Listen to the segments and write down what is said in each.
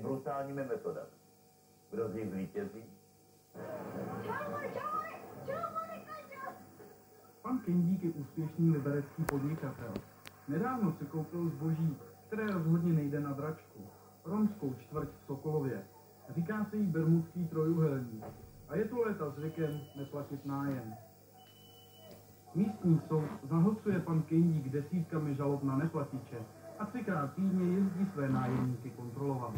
brutálními metodami. Kdo z nich zvítězí? Pan Kendík je úspěšný liberecký podnikatel. Nedávno si koupil zboží, které rozhodně nejde na dračku. Romskou čtvrť v Sokolově. Říká se jí Bermudský trojúhelník. A je to léta zvykem neplatit nájem. Místní soud zahlcuje pan Kendík desítkami žalob na neplatiče a 3krát týdně jezdí své nájemníky kontrolovat.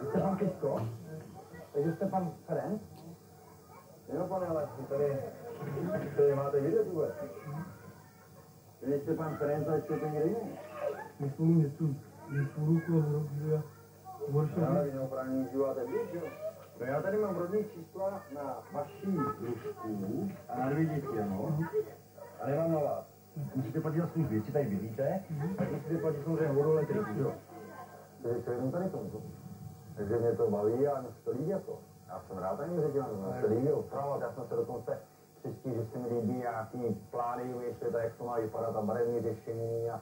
Jste pan Kysko? Takže jste pan Ferenc? Jo, pane, ale tady máte vidět vůbec. Vy jste pan Ferenc, ale jste to někde jiný. Nespomín něco, nepůjdu kolem, že já horší. Ale vy neoprávně užíváte víc, jo? No já tady mám rodný čísla na vaší družku a na 2 děti, no. A nemám na vás. Musíte platit za svůj věci, tady bydlíte, tak musíte platit samozřejmě vodu, elektriku, jo? Takže to jenom tady tomu. Takže mě to baví a mě se to líbí jako. Já jsem rád ani řekl, mě se líbí opravovat, já jsem se dokonce přistil, že se mi líbí nějaký plány, vymýšlet, jak to má vypadat a barevní řešení a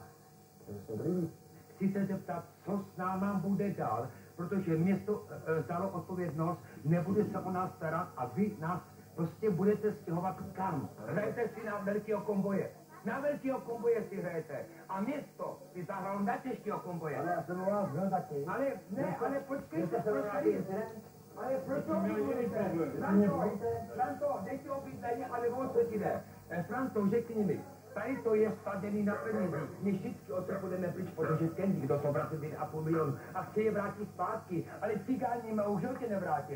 takže se mi to líbí. Chci se zeptat, co s náma bude dál, protože město dalo odpovědnost, nebude se o nás starat a vy nás prostě budete stěhovat kam. Hrajte si na velkého komboje. Na velkého komboje si hrajete. A město si zahralo na těžkého komboje. Ale já jsem u vás byl taky. Ale počkejte. Ale proč to Franto, nechci obydleně, ale o co ti jde? Franto, řekni mi. Tady to je stavěný na penězích. My všichni od toho budeme pryč, protože Kendík do toho vrací 1,5 milionu a chce je vrátit zpátky, ale cigáni ma už životě nevrátí.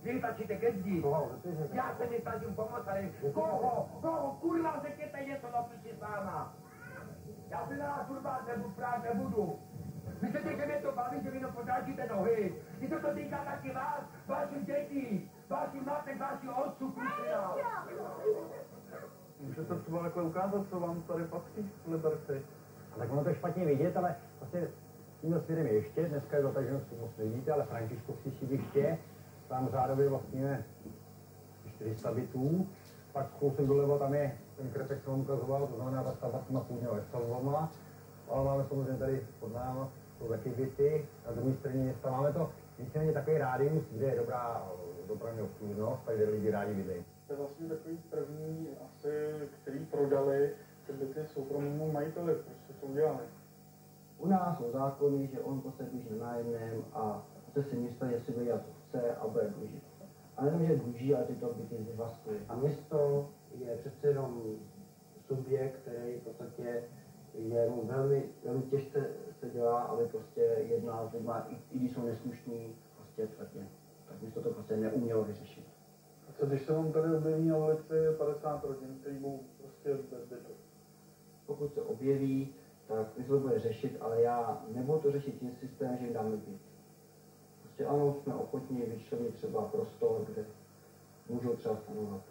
Vy tačíte Kendík. Já se nesnažím pomoct, ale koho, kurva, řekněte něco do piči sáma. Já se na vás kurva nebudu. Myslíte, že mě to baví, že vy jenom podrážíte nohy? Když se to týká taky vás, vašich dětí, vašich matek, vašich otců, kusina. Můžete třeba takhle ukázat, co vám tady patří v Liberci? Tak ono to je špatně vidět, ale vlastně tímhle směrem ještě, dneska je zataženo moc nevidíte, ale Františkovský sídliště, tam řádově vlastníme 400 bytů, pak kousek doleva tam je ten krepek, co vám ukazoval, to znamená ta stavba s těma půdněma vestanovama, ale máme samozřejmě tady pod náma, jsou taky byty, na druhé straně města máme to víceméně takový rádius, kde je dobrá dopravní obslužnost, tak kde lidi rádi bydlejí. To je vlastně takový první asi, který prodali ty byty soukromému majiteli, proč se to udělali? U nás jsou zákony, že on prostě běží na nájemném a chce si město, jestli bude dělat, co chce a bude dlužit. A nejenom, že dluží, ale tyto byty zvlastuje. A město je přece jenom subjekt, který v podstatě je mu velmi těžce se dělá, aby prostě jedná s lidmi, i když jsou neslušní, prostě tvrdě. Tak město to prostě neumělo vyřešit. A co když se vám tady objeví na ulici 50 rodin, který budou prostě bez bytu? Pokud se objeví, tak my se to bude řešit, ale já nebudu to řešit tím systémem, že jim dáme byt. Prostě ano, jsme ochotní vyčlenit třeba prostor, kde můžou třeba stanovat.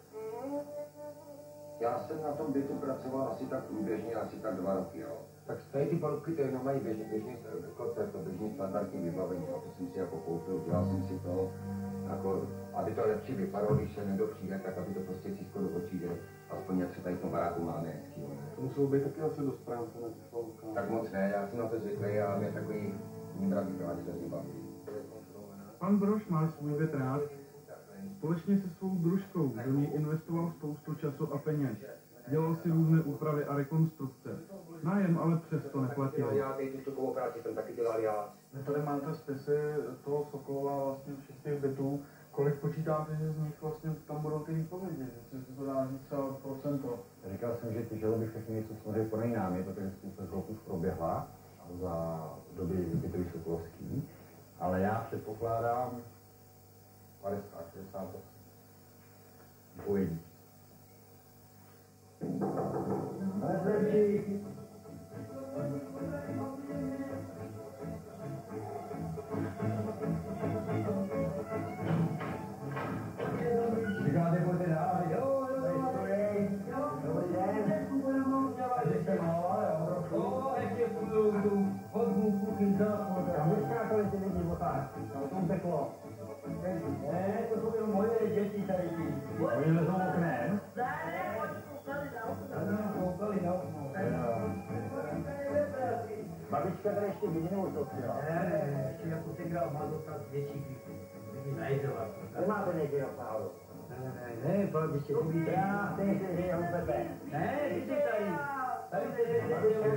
Já jsem na tom bytu pracoval asi tak průběžně, asi tak 2 roky, jo. Tak tady ty palubky to jenom mají běžný standardní vybavení, a to jsem si jako koupil, dělal jsem si to, jako, aby to lepší vypadalo, když se někdo přijde, tak aby to prostě císko do očí, že aspoň jak se tady v tom baráku máme hezký. To muselo být taky asi dost práce na těch palubkách. Tak moc ne, já jsem na to zvyklý a mě takový nímravý práce se baví. Pan Brož má svůj byt rád. Společně se svou družkou do něj investoval spoustu času a peněz. Dělal si různé úpravy a rekonstrukce. Nájem ale přesto neplatil. Já tady tu stokovou práci jsem taky dělal já. Vy tady máte spisy toho Sokolova vlastně všech těch bytů. Kolik počítáte, že z nich vlastně tam budou ty výpovědi? Že se to dá říct třeba procento? Říkal jsem, že ty žaloby všechny jsou samozřejmě podaný námi, protože spousta žalob už proběhla za doby bytový Sokolovský, ale já předpokládám 50-60% výpovědí. Říkáte, pojďte dál, jo, dobrý den. Jste malá, jo, ještě tu vodní kuchyň záchod. A vyskákali ty lidi v otázky, to upeklo. Ne, to jsou jenom moje děti tady. Oni lezou oknem. Koukali na okno. Babička počkat, tady ještě jedinou to chtěla. Ne, ještě jako ten grál má dostat větší klíky. Nejde vás. Nemáte někdy na náhodou. Ne, pak byste si víte. Já si že je hupete. Ne, jdi tady. Tady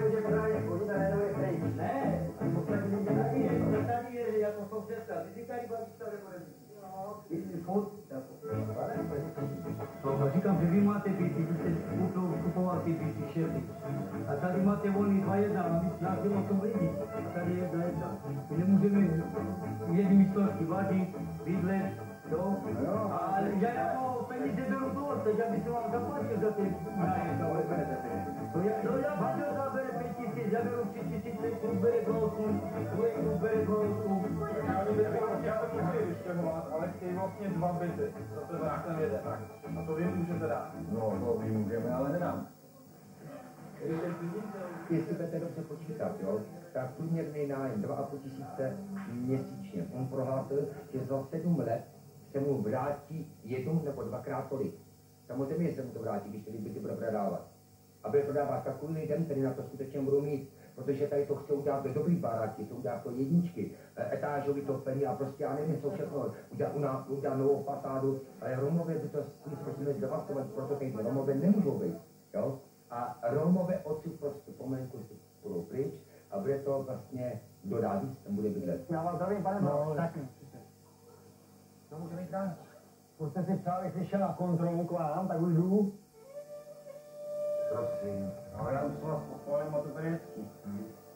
Může pořádně chodit a nejenom pryč. Ne, tady je jako sousedka. Ty tady bavíš tady No, říkám, že vy máte byty, vy jste kupoval ty byty, šerty. A tady máte volný 2-1, a víc nás je 8 lidí. A tady je 1-1. My nemůžeme jedný místnosti vadit, bydlet, jo. A já jako peníze beru to od, já bych se vám zaplatil za ty nájemka. No já vám zabere 5 000, já beru 3 000, klub bere blousku, tvoj klub bere blousku. Já to chci vystěhovat, ale chtějí vlastně 2 byty. Za to já ten jeden. A to vy můžete dát. No, to my můžeme, ale nedám. Jestli budete dobře počítat, jo, tak průměrný nájem 2 500 měsíčně. On prohlásil, že za 7 let se mu vrátí jednou nebo 2krát tolik. Samozřejmě se mu to vrátí, když ty byty bude prodávat. A bude prodávat takovým lidem, který na to skutečně budou mít, protože tady to chce udělat do dobrý baráky, to udělat to jedničky, etážový topení a prostě já nevím, co všechno, udělat novou fasádu, ale Romové by to zkusili zdevastovat, proto tady Romové nemůžou být, jo? A Romové odsud prostě pomalinku si budou pryč a bude to vlastně dodát víc, tam bude bydlet. Já vás zdravím, pane Brož. Tak. No, můžeme jít dál. Už jste si přál, jestli šel na kontrolu k vám, tak už jdu. Prosím, ale já už se vás pochválím a to tady hezký.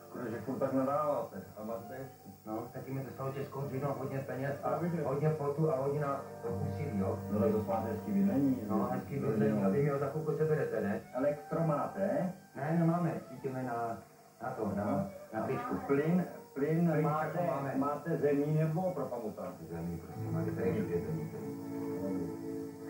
Škoda, že furt tak nadáváte, a máte hezký. No, taky mi to stalo českou dřínou hodně peněz a hodně potu a hodně na úsilí, jo? No tak to máte hezký bydlení. No, hezký bydlení, a vy mi ho za chvilku seberete, ne? Elektro máte? Ne, nemáme, cítíme na pličku. Plyn máme. máte zemí nebo propamuta? Zemí, prostě máte tady všude zemí.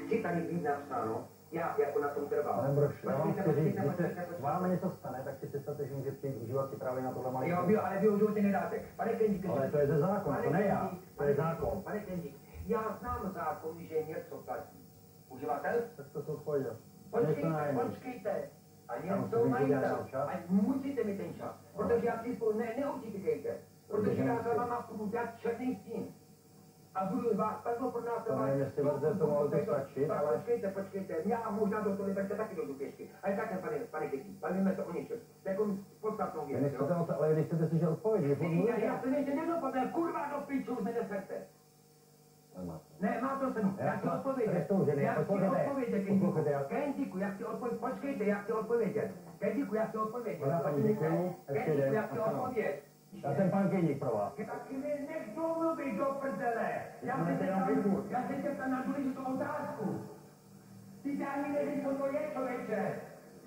Chci tady být napsáno, já jako na tom trvám. Pane Brož, já vám chci říct, když se s vámi něco stane, tak si představte, že můžete přijít užívat si právě na tohle malé. Jo, ale vy ho životě nedáte. Pane Kendík, ale to je ze zákon, to ne já, to je zákon. Pane Kendík, já znám zákon, že něco platí. Uživatel? Tak to jsou chodě. Počkejte. A něco majitel. A musíte mi ten čas. Protože já si neutíkejte. Protože já za váma budu dělat černý stín. A budu vás takhle pro nás to nevím, jestli vás to mohlo to stačit, ale... Počkejte, já možná do toho neberte taky do pěšky. Ale takhle, pane Kendík, bavíme se o něčem. To je jako podstatnou věc, jo? Ale když chcete slyšet odpověď, Já se než nedopadne, kurva do píču, už nenesete. Ne, má to cenu. Já chci odpovědět. Kendíku, já chci odpovědět. Počkejte, já chci odpovědět. Kendíku, já chci odpovědět. Kendíku, já chci odpovědět. Já jsem pan Kendík pro vás. Taky mi nech domluvit do prdele. Já se tě ptám na důležitou otázku. Ty ani nevíš, co to je, člověče.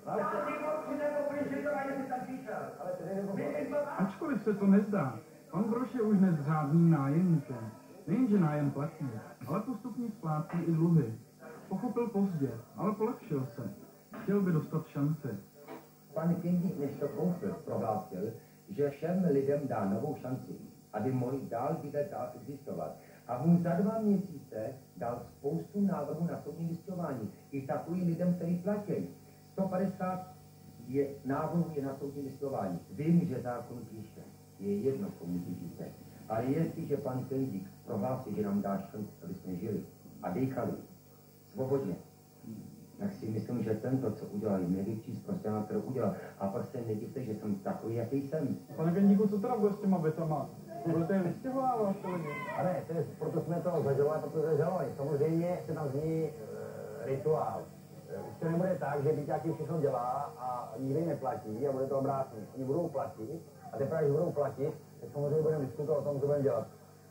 Já si moci nebo přišel, jestli tam přišel. Ačkoliv se to nezdá, pan Brož je už dnes řádným nájemníkem. Nejenže nájem platí, ale postupně splácí i dluhy. Pochopil pozdě, ale polepšil se. Chtěl by dostat šanci. Pan Kendík, než to koupil, prohlásil, že všem lidem dá novou šanci, aby mohli dál bydlet, dál existovat. A on za 2 měsíce dal spoustu návrhů na soudní listování. I takovým lidem, kteří platí. 150 návrhů je na soudní listování. Vím, že zákon píše. Je jedno, komu píšete. Ale jestliže pan Kendík prohlásí, že nám dá šanci, aby jsme žili a dýchali svobodně, tak si myslím, že tento, co udělal, je největší zprostěná, kterou udělal. A pak se nedivte, že jsem takový, jaký jsem. Pane Kendíku, co teda bude s těma bytama? Budete je vystěhovávat ty lidi? Ale to je, proto jsme to zažalovali, protože zažalovali. Samozřejmě se tam zní rituál. Už to nebude tak, že byťáky všechno dělá a nikdy neplatí a bude to obráceně. Oni budou platit a teprve, když budou platit, tak samozřejmě budeme diskutovat o tom, co budeme dělat.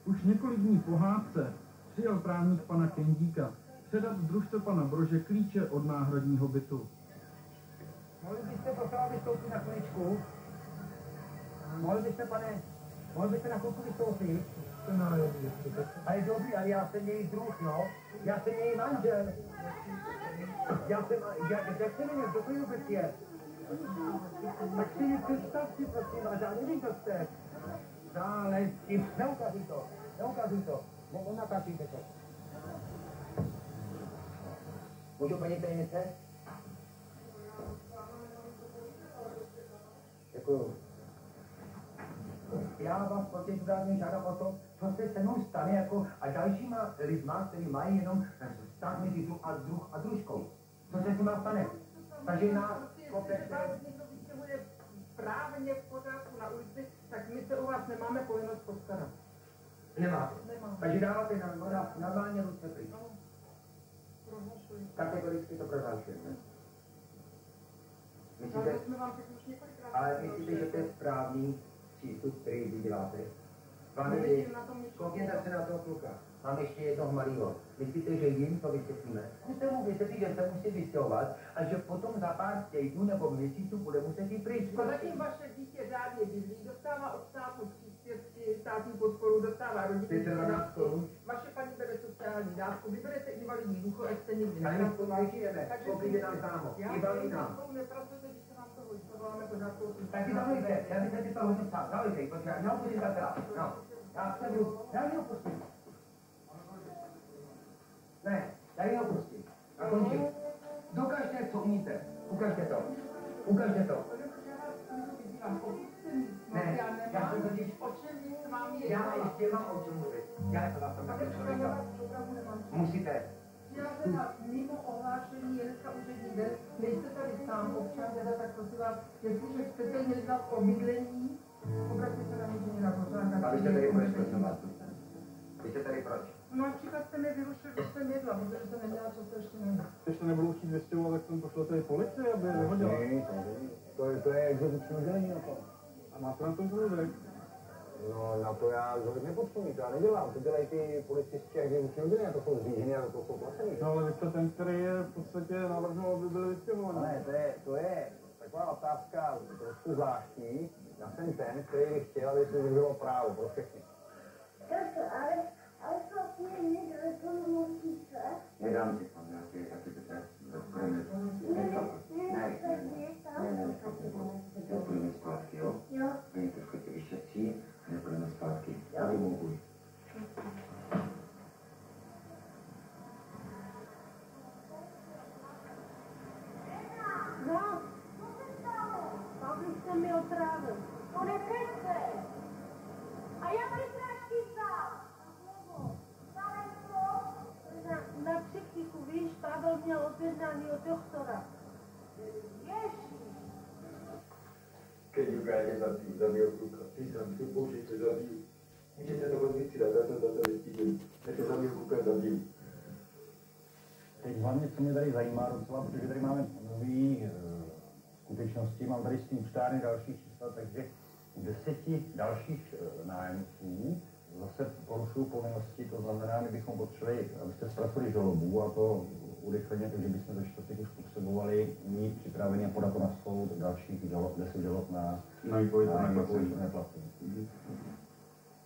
Už několik dní po hádce přijel právník pana Kendíka předat družce pana Brože klíče od náhradního bytu. Mohli byste prosím vystoupit na chviličku? Mohli byste na chvilku vystoupit? Ale dobrý, ale já jsem její druh, no. Já jsem její manžel. Jak se jmenuje, kdo to vůbec je? Tak si ji představ si, prosím, a já nevím, kdo jste. Dále, neukazuj to. Natáčíte to. Můžu, paní tajemnice? Děkuju. já vás prostě důrazně žádám o to, co se se mnou stane jako a dalšíma lidma, kteří mají jenom vztah mezi druh a družkou. Co se s nima stane? Takže nás kopete. Někdo vystěhuje právně v pořádku na ulici, tak my se u vás nemáme povinnost postarat. Nemáte. Nemáme. Takže dáváte normálně ruce pryč. Prohlašuji. Kategoricky to prohlášujeme. Ale to jsme vám teď už několikrát. Ale myslíte, že to je správný přístup, který vy děláte? Vám koukněte se na toho kluka. Mám ještě jednoho malého. Myslíte, že jim to vysvětlíme? Zkuste mu vysvětlit, že se musí vystěhovat a že potom za pár týdnů nebo měsíců bude muset jít pryč. A zatím vaše dítě řádně bydlí, dostává od státu příspěvky, státní podporu, dostává rodičovské 512 korun. Vaše paní bere sociální dávku, vy berete invalidní důchod, ať jste nikdy Ale my spolu nežijeme, Takže koukejte nám známo. I vám nám. spolu nepracujete, když se vám to hodí, to voláme pořádku. Taky zavolejte, já bych se to hodně sám. Zavolejte, protože já neopustím takhle. No, já se budu, já neopustím. Ne, já ji opustím. A končím. Dokažte, co umíte. Ukažte to. Ukažte to. Ne, já jsem totiž... O čem víc s vámi je? Já ještě mám o čem mluvit. Já se vás tam taky člověka. Musíte. Já teda mimo ohlášení je dneska úřední den, nejste tady sám občan, teda tak prosím vás, jestliže chcete jednat o bydlení, obraťte se na inženýra Dvořáka. A vy jste tady proč, prosím vás? Vy jste tady proč? No například jste mi vyrušil, když jsem jedla, protože jsem neměla čas to ještě nejde. Když to nebudu chtít vystěhovat, tak jsem pošel tady policii, aby vyhodila. To je exekuční oddělení na to. A má to na tom zlůvek. No na to já nepotřebuji, to já nedělám. To dělají ty policisti a exekuční oddělení, to jsou zvýžený a to jsou placený. No ale vy jste ten, který je v podstatě navrhnul, aby byli vystěhovaní. Ne, to je taková otázka trošku zvláštní. Já jsem ten, který by chtěl, aby se bylo právo pro všechny. Ale vlastně někdo musí se. Nedám ti tam nějaké, jaký to je, nepůjdeme zpátky, jo? Jo. Oni trošku tě vyšetří, nepůjdeme zpátky. Já vymohuji. No, co se stalo? Pavlík se mi otrávil. To nekrečte. A já tady prášky vzal. Na psychiku, víš, Pavel měl objednání od doktora. Ježiš. Keď ukáže zabijú kluka, ty sám si použiť, že zabijú. Můžete to odvysílat, já to za to vystížím. Keď zabijú kluka, zabijú. Teď hlavně, co mě tady zajímá docela, protože tady máme nové skutečnosti, mám tady s tím účtárny dalších čísla, takže 10 dalších nájemců zase porušují povinnosti, to znamená, my bychom potřebovali, abyste zpracovali žalobu a to urychleně, takže bychom za 4 už potřebovali mít připravený a podat to na soud dalších žalob, 10 žalob na neplacení.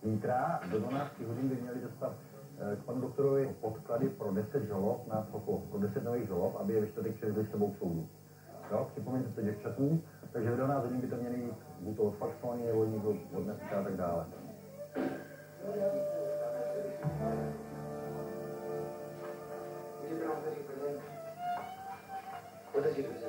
Zítra do 12 hodin by měli dostat k panu doktorovi podklady pro 10 žalob na Sokol, pro 10 nových žalob, aby je ve čtvrtek přivezli s sebou k soudu. Jo, připomeňte se děvčatům, takže v 12 hodin by to měli jít buď to odfaxovaný, nebo někdo od dneska a tak dále. Můžete nám tady plně? Otevřít se.